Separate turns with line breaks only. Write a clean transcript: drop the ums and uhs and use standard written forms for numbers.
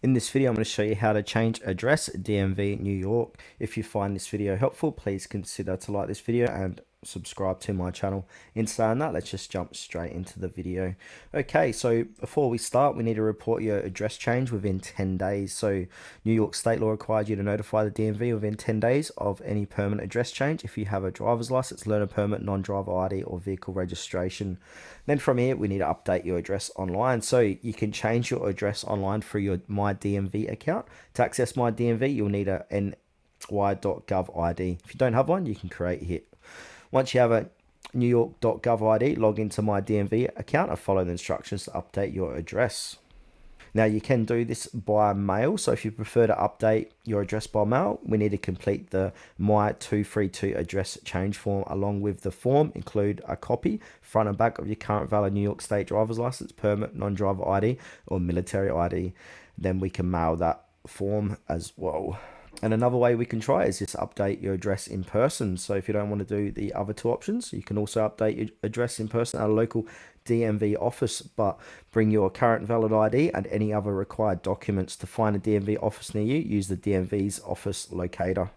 In this video, I'm going to show you how to change address DMV New York. If you find this video helpful, please consider to like this video and subscribe to my channel. In saying that, let's just jump straight into the video. Okay, so before we start, we need to report your address change within 10 days. So New York state law requires you to notify the DMV within 10 days of any permanent address change if you have a driver's license, learner permit, non-driver ID, or vehicle registration. Then from here, we need to update your address online. So you can change your address online through your My DMV account. To access My DMV, you'll need a ny.gov ID. If you don't have one, you can create it. Once you have a New York.gov ID, log into My DMV account and follow the instructions to update your address. Now you can do this by mail, so if you prefer to update your address by mail, we need to complete the My 232 address change form. Along with the form, include a copy, front and back, of your current valid New York State driver's license, permit, non-driver ID, or military ID. Then we can mail that form as well. And another way we can try is just update your address in person. So if you don't want to do the other two options, you can also update your address in person at a local DMV office, but bring your current valid ID and any other required documents. To find a DMV office near you, use the DMV's office locator.